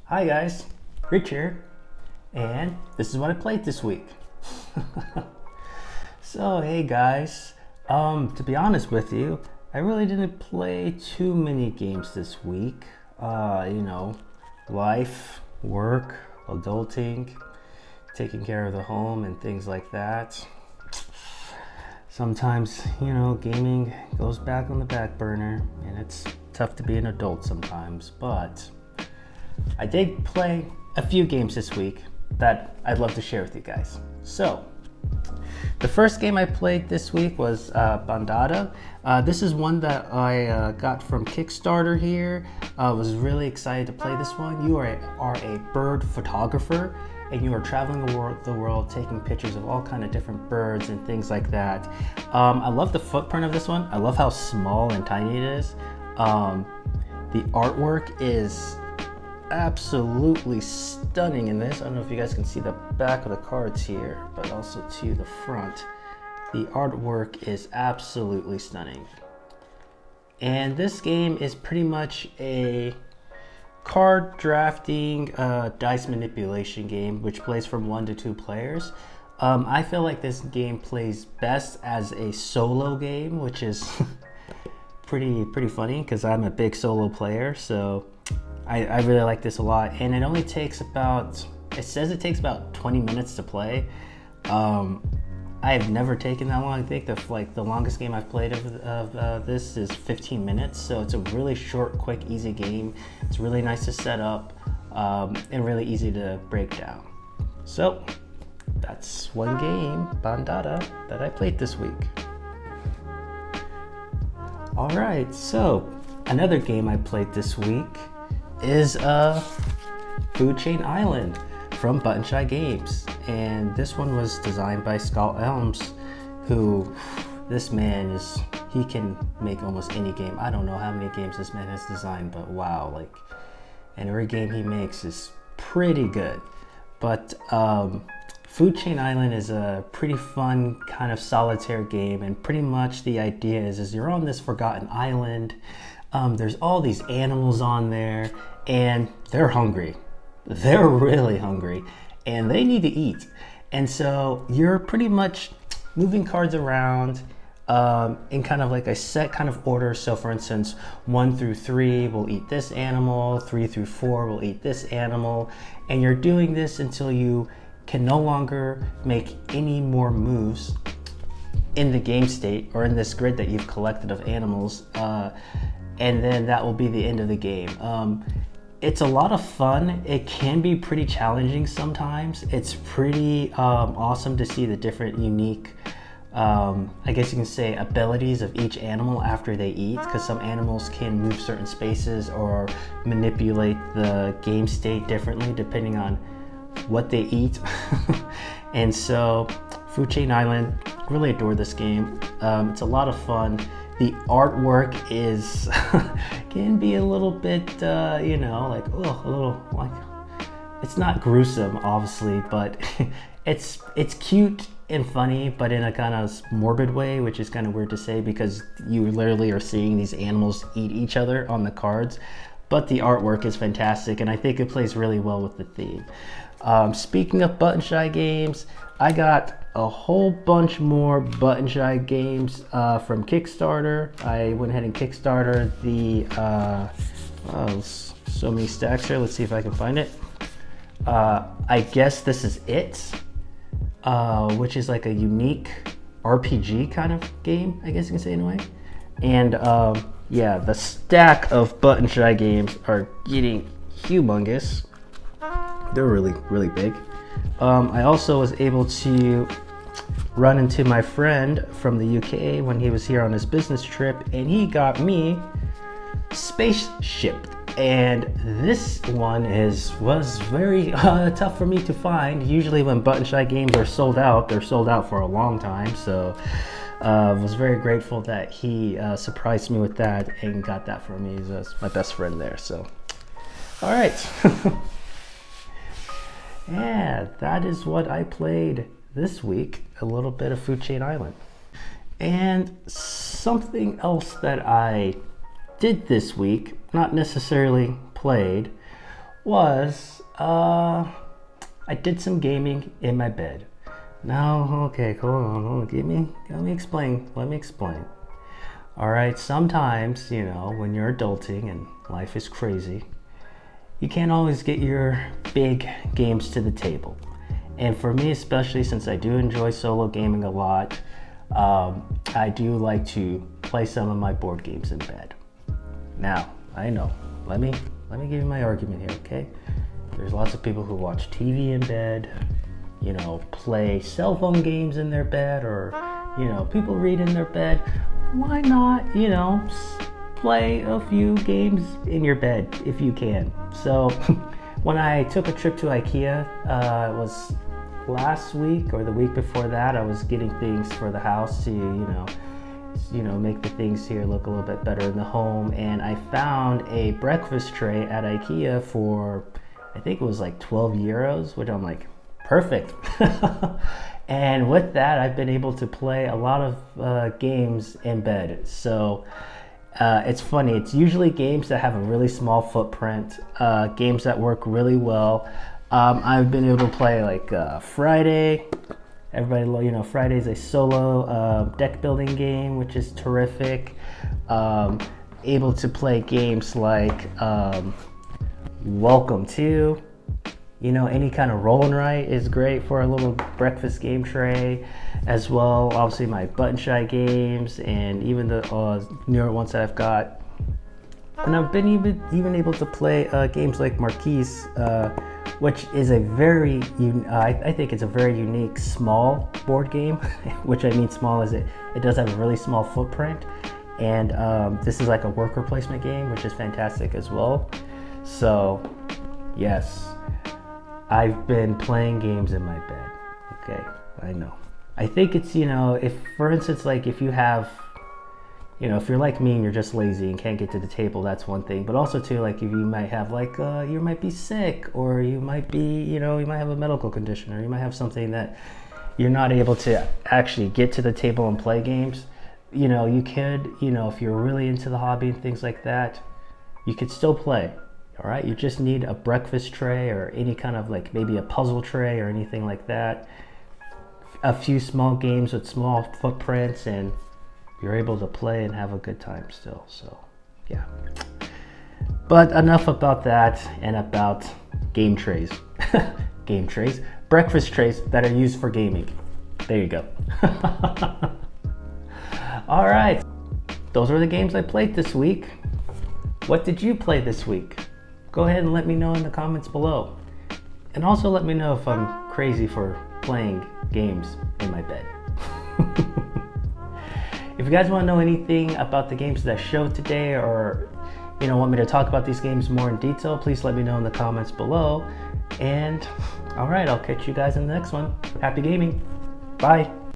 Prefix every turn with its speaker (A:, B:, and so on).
A: Hi guys, Rich here, and this is what I played this week. So hey guys, to be honest with you, I really didn't play too many games this week. Life, work, adulting, taking care of the home and things like that. Sometimes, gaming goes back on the back burner and it's tough to be an adult sometimes, but I did play a few games this week that I'd love to share with you guys. So, the first game I played this week was Bandada. This is one that I got from Kickstarter here. I was really excited to play this one. You are a bird photographer and you are traveling the world taking pictures of all kind of different birds and things like that. I love the footprint of this one. I love how small and tiny it is. The artwork is absolutely stunning in this. I don't know if you guys can see the back of the cards here, but also to the front. The artwork is absolutely stunning. And this game is pretty much a card drafting, dice manipulation game, which plays from 1 to 2 players. I feel like this game plays best as a solo game, which is pretty funny because I'm a big solo player, so I really like this a lot. And it only takes it says it takes about 20 minutes to play. I've never taken that long. I think the longest game I've played of this is 15 minutes. So it's a really short, quick, easy game. It's really nice to set up and really easy to break down. So that's one game, Bandada, that I played this week. All right, so another game I played this week is Food Chain Island from Button Shy Games, and this one was designed by Scott Elms, who this man he can make almost any game. I don't know how many games this man has designed, but wow, and every game he makes is pretty good. But Food Chain Island is a pretty fun kind of solitaire game, and pretty much the idea is you're on this forgotten island. There's all these animals on there and they're hungry. They're really hungry and they need to eat. And so you're pretty much moving cards around in kind of like a set kind of order. So for instance, 1 through 3 will eat this animal, 3 through 4 will eat this animal. And you're doing this until you can no longer make any more moves in the game state or in this grid that you've collected of animals. And then that will be the end of the game. It's a lot of fun. It can be pretty challenging sometimes. It's pretty awesome to see the different unique, I guess you can say, abilities of each animal after they eat, because some animals can move certain spaces or manipulate the game state differently depending on what they eat. And so Food Chain Island, really adore this game. It's a lot of fun. The artwork can be a little bit, a little it's not gruesome, obviously, but it's cute and funny, but in a kind of morbid way, which is kind of weird to say because you literally are seeing these animals eat each other on the cards. But the artwork is fantastic, and I think it plays really well with the theme. Speaking of Button Shy Games, I got a whole bunch more Button Shy games from Kickstarter. I went ahead and Kickstarter so many stacks here. Let's see if I can find it. I guess this is it, which is like a unique RPG kind of game, I guess you can say in a way. And yeah, the stack of Button Shy games are getting humongous. They're really big. I also was able to run into my friend from the UK when he was here on his business trip, and he got me Spaceship. And this one was very tough for me to find. Usually when Button Shy games are sold out, they're sold out for a long time. So I was very grateful that he surprised me with that and got that for me. He's my best friend there. So, all right. Yeah, that is what I played this week, a little bit of Food Chain Island. And something else that I did this week, not necessarily played, was I did some gaming in my bed. Now, okay, hold on, let me explain. All right, sometimes, when you're adulting and life is crazy, you can't always get your big games to the table. And for me, especially since I do enjoy solo gaming a lot, I do like to play some of my board games in bed. Now, I know, let me give you my argument here, okay? There's lots of people who watch TV in bed, play cell phone games in their bed, or, people read in their bed. Why not, play a few games in your bed if you can? So when I took a trip to IKEA, it was last week or the week before that, I was getting things for the house to, make the things here look a little bit better in the home. And I found a breakfast tray at IKEA for, I think it was like 12 euros, which I'm like, perfect. And with that, I've been able to play a lot of games in bed. So it's funny, it's usually games that have a really small footprint, games that work really well. I've been able to play like Friday. Everybody, Friday's a solo deck building game, which is terrific. Able to play games like Welcome to. Any kind of roll and write is great for a little breakfast game tray as well. Obviously my button shy games and even the newer ones that I've got. And I've been even able to play games like Marquise, which is a very, I think it's a very unique small board game, which I mean small as it does have a really small footprint. And this is like a worker placement game, which is fantastic as well. So yes. I've been playing games in my bed. Okay, I know. I think it's, if, for instance, like if you have, if you're like me and you're just lazy and can't get to the table, that's one thing. But also too, like if you might have like, you might be sick, or you might be, you might have a medical condition, or you might have something that you're not able to actually get to the table and play games. You could, if you're really into the hobby and things like that, you could still play. All right, you just need a breakfast tray or any kind of like maybe a puzzle tray or anything like that. A few small games with small footprints, and you're able to play and have a good time still. So yeah. But enough about that and about game trays. Game trays, breakfast trays that are used for gaming. There you go. All right, those are the games I played this week. What did you play this week? Go ahead and let me know in the comments below. And also let me know if I'm crazy for playing games in my bed. If you guys want to know anything about the games that I showed today, or want me to talk about these games more in detail, please let me know in the comments below. And all right, I'll catch you guys in the next one. Happy gaming. Bye.